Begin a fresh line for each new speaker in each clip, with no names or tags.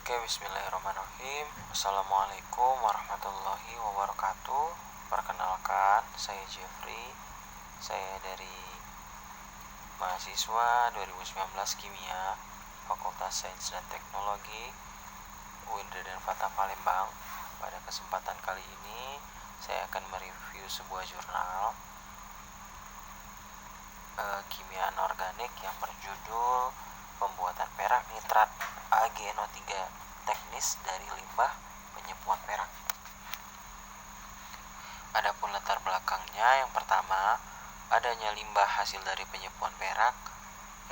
Oke, bismillahirrahmanirrahim. Assalamualaikum warahmatullahi wabarakatuh. Perkenalkan, saya Jeffrey. Saya dari mahasiswa 2019 Kimia, Fakultas Sains dan Teknologi, UIN Raden Fatah Palembang. Pada kesempatan kali ini, saya akan mereview sebuah jurnal kimia anorganik yang berjudul Pembuatan perak nitrat AgNO3 teknis dari limbah penyepuan perak. Adapun latar belakangnya, yang pertama, adanya limbah hasil dari penyepuan perak.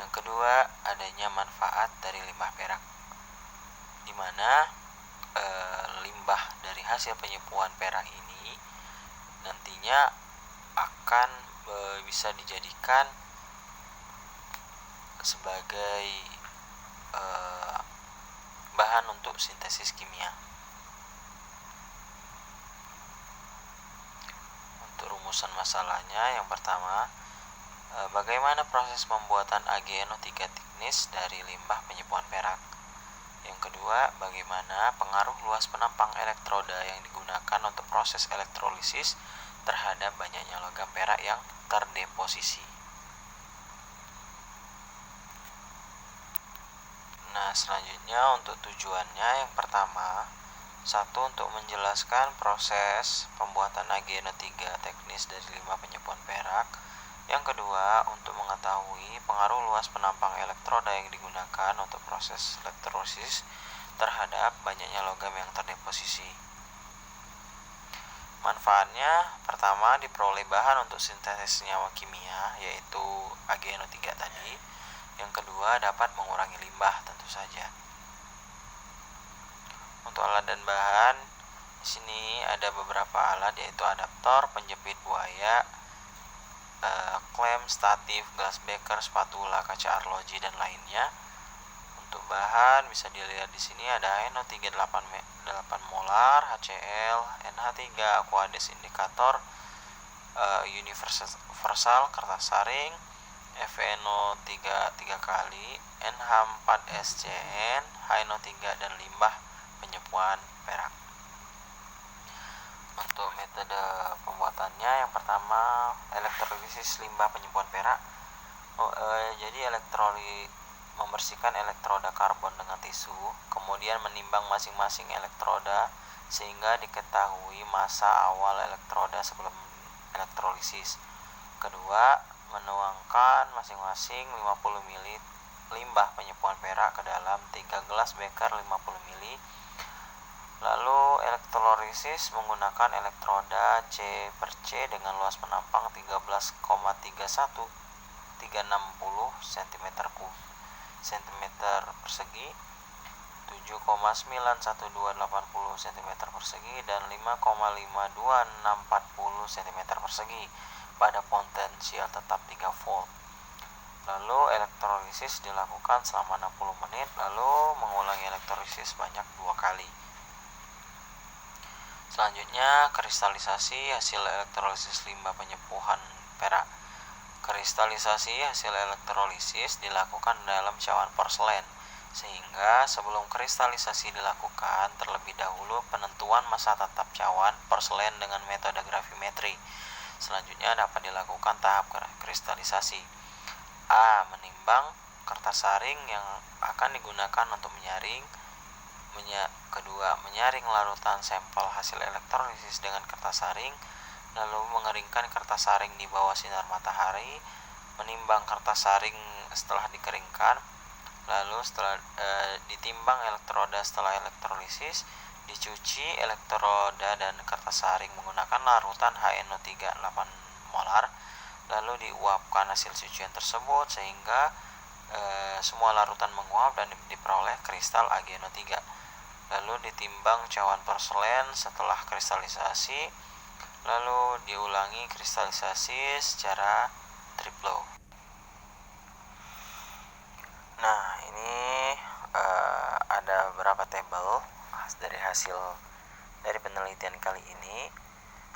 Yang kedua, adanya manfaat dari limbah perak, di mana limbah dari hasil penyepuan perak ini nantinya akan bisa dijadikan sebagai bahan untuk sintesis kimia. Untuk rumusan masalahnya, yang pertama, bagaimana proses pembuatan AgNO3 teknis dari limbah penyepuan perak. Yang kedua, bagaimana pengaruh luas penampang elektroda yang digunakan untuk proses elektrolisis terhadap banyaknya logam perak yang terdeposisi. Nah, selanjutnya untuk tujuannya, yang pertama, satu, untuk menjelaskan proses pembuatan AgNO3 teknis dari limbah penyepuan perak. Yang kedua, untuk mengetahui pengaruh luas penampang elektroda yang digunakan untuk proses elektrolisis terhadap banyaknya logam yang terdeposisi. Manfaatnya, pertama, diperoleh bahan untuk sintesis senyawa kimia, yaitu AgNO3 tadi. Yang kedua, dapat mengurangi limbah tentu saja. Untuk alat dan bahan, di sini ada beberapa alat, yaitu adaptor, penjepit buaya, klem, statif, glass beaker, spatula, kaca arloji, dan lainnya. Untuk bahan bisa dilihat di sini ada NO3 8 molar, HCl, NH3, Aquades indikator, universal, kertas saring, FeNO3 3 kali, NH4SCN, HNO3, dan limbah penyepuan perak. Untuk metode pembuatannya, yang pertama, elektrolisis limbah penyepuan perak. Jadi membersihkan elektroda karbon dengan tisu, kemudian menimbang masing-masing elektroda sehingga diketahui massa awal elektroda sebelum elektrolisis. Kedua, menuangkan masing-masing 50 ml limbah penyepuan perak ke dalam 3 gelas beker 50 ml. Lalu elektrolisis menggunakan elektroda C/C dengan luas penampang 13,360 cm persegi, 7,91280 cm persegi, dan 5,52640 cm persegi pada potensial tetap 3 volt. Lalu elektrolisis dilakukan selama 60 menit, lalu mengulangi elektrolisis sebanyak 2 kali. Selanjutnya, kristalisasi hasil elektrolisis limbah penyepuhan perak. Kristalisasi hasil elektrolisis dilakukan dalam cawan porselen, sehingga sebelum kristalisasi dilakukan, terlebih dahulu penentuan massa tetap cawan porselen dengan metode gravimetri. Selanjutnya dapat dilakukan tahap kristalisasi. A. Menimbang kertas saring yang akan digunakan untuk menyaring. Kedua, menyaring larutan sampel hasil elektrolisis dengan kertas saring, lalu mengeringkan kertas saring di bawah sinar matahari, menimbang kertas saring setelah dikeringkan, lalu setelah ditimbang elektroda setelah elektrolisis, dicuci elektroda dan kertas saring menggunakan larutan HNO3 8 molar, lalu diuapkan hasil cucian tersebut sehingga semua larutan menguap dan diperoleh kristal AgNO3. Lalu ditimbang cawan porselen setelah kristalisasi, lalu diulangi kristalisasi secara triplo. Nah, ini ada beberapa tabel dari hasil dari penelitian kali ini.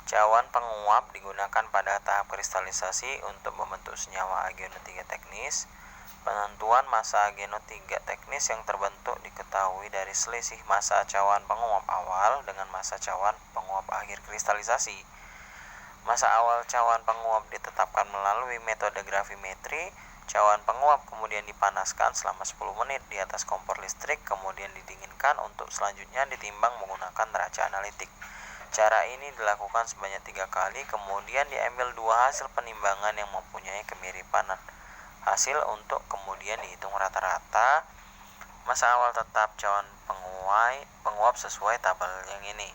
Cawan penguap digunakan pada tahap kristalisasi untuk membentuk senyawa AgNO3 teknis. Penentuan massa GNO3 teknis yang terbentuk diketahui dari selisih massa cawan penguap awal dengan massa cawan penguap akhir kristalisasi. Massa awal cawan penguap ditetapkan melalui metode gravimetri. Cawan penguap kemudian dipanaskan selama 10 menit di atas kompor listrik, kemudian didinginkan untuk selanjutnya ditimbang menggunakan neraca analitik. Cara ini dilakukan sebanyak 3 kali, kemudian diambil 2 hasil penimbangan yang mempunyai kemiripan hasil untuk kemudian dihitung rata-rata massa awal tetap cawan penguap sesuai tabel yang ini.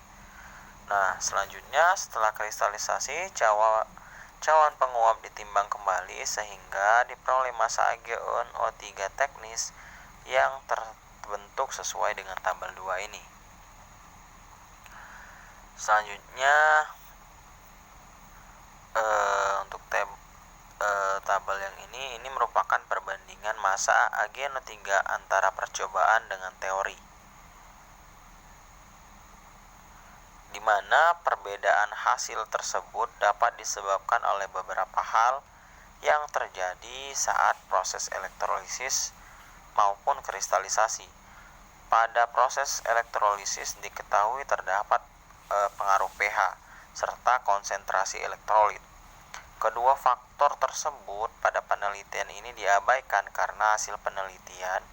Nah, selanjutnya setelah kristalisasi cawan penguap ditimbang kembali sehingga diperoleh massa GNO3 teknis yang terbentuk sesuai dengan tabel 2 ini. Selanjutnya untuk tabel yang ini merupakan perbandingan massa GNO3 antara percobaan dengan teori, di mana perbedaan hasil tersebut dapat disebabkan oleh beberapa hal yang terjadi saat proses elektrolisis maupun kristalisasi. Pada proses elektrolisis diketahui terdapat pengaruh pH serta konsentrasi elektrolit. Kedua faktor tersebut pada penelitian ini diabaikan karena hasil penelitian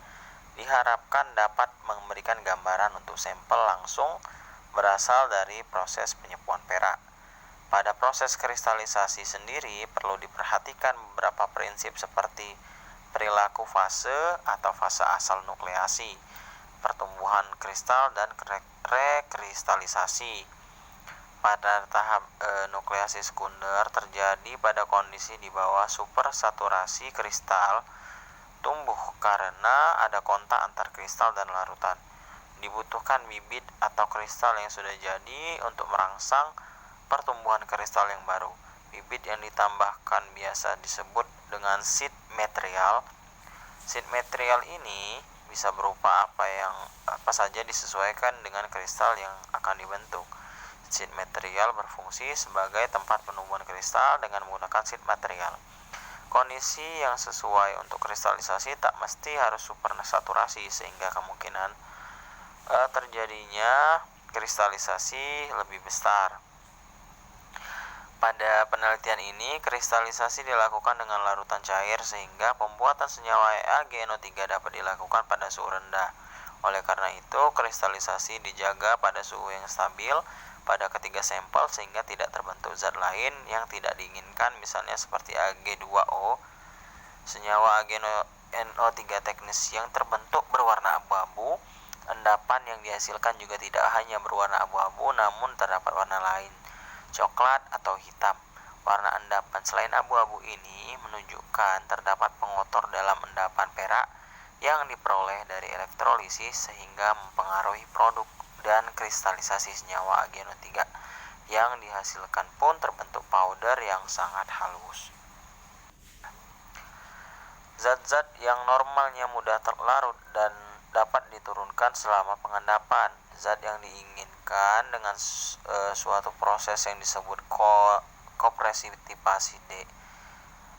diharapkan dapat memberikan gambaran untuk sampel langsung berasal dari proses penyepuan perak. Pada proses kristalisasi sendiri perlu diperhatikan beberapa prinsip seperti perilaku fase atau fase asal nukleasi, pertumbuhan kristal, dan rekristalisasi. Pada tahap nukleasi sekunder terjadi pada kondisi di bawah supersaturasi kristal tumbuh karena ada kontak antar kristal dan larutan. Dibutuhkan bibit atau kristal yang sudah jadi untuk merangsang pertumbuhan kristal yang baru. Bibit yang ditambahkan biasa disebut dengan seed material. Seed material ini bisa berupa apa saja disesuaikan dengan kristal yang akan dibentuk. Seed material berfungsi sebagai tempat penumbuhan kristal dengan menggunakan seed material. Kondisi yang sesuai untuk kristalisasi tak mesti harus supersaturasi sehingga kemungkinan terjadinya kristalisasi lebih besar. Pada penelitian ini, kristalisasi dilakukan dengan larutan cair sehingga pembuatan senyawa GNO3 dapat dilakukan pada suhu rendah. Oleh karena itu, kristalisasi dijaga pada suhu yang stabil pada ketiga sampel sehingga tidak terbentuk zat lain yang tidak diinginkan, misalnya seperti Ag2O. Senyawa GNO3 teknis yang terbentuk berwarna abu-abu. Endapan yang dihasilkan juga tidak hanya berwarna abu-abu, namun terdapat warna lain, coklat atau hitam. Warna endapan selain abu-abu ini menunjukkan terdapat pengotor dalam endapan perak yang diperoleh dari elektrolisis sehingga mempengaruhi produk dan kristalisasi senyawa GNO3 yang dihasilkan pun terbentuk powder yang sangat halus. Zat-zat yang normalnya mudah terlarut dan dapat diturunkan selama pengendapan. Zat yang diinginkan dengan suatu proses yang disebut kopresitipasi D.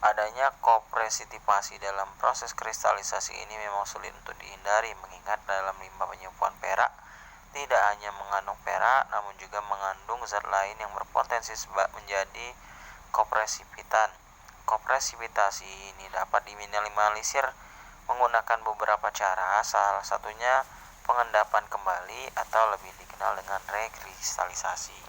Adanya kopresitipasi dalam proses kristalisasi ini memang sulit untuk dihindari, mengingat dalam limbah penyembuhan perak tidak hanya mengandung perak, namun juga mengandung zat lain yang berpotensi menjadi kopresipitan. Kopresipitasi ini dapat diminimalisir menggunakan beberapa cara, salah satunya pengendapan kembali atau lebih dikenal dengan rekristalisasi.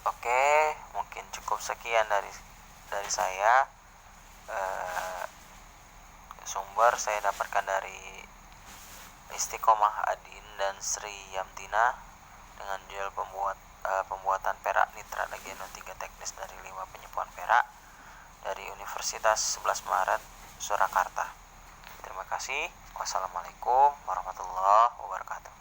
Oke, mungkin cukup sekian dari saya. Sumber saya dapatkan dari Istiqomah Adin dan Sri Yamtina dengan judul pembuatan perak nitrat GNO3 teknis dari limbah penyembuhan perak dari Universitas 11 Maret Surakarta. Terima kasih. Wassalamualaikum warahmatullahi wabarakatuh.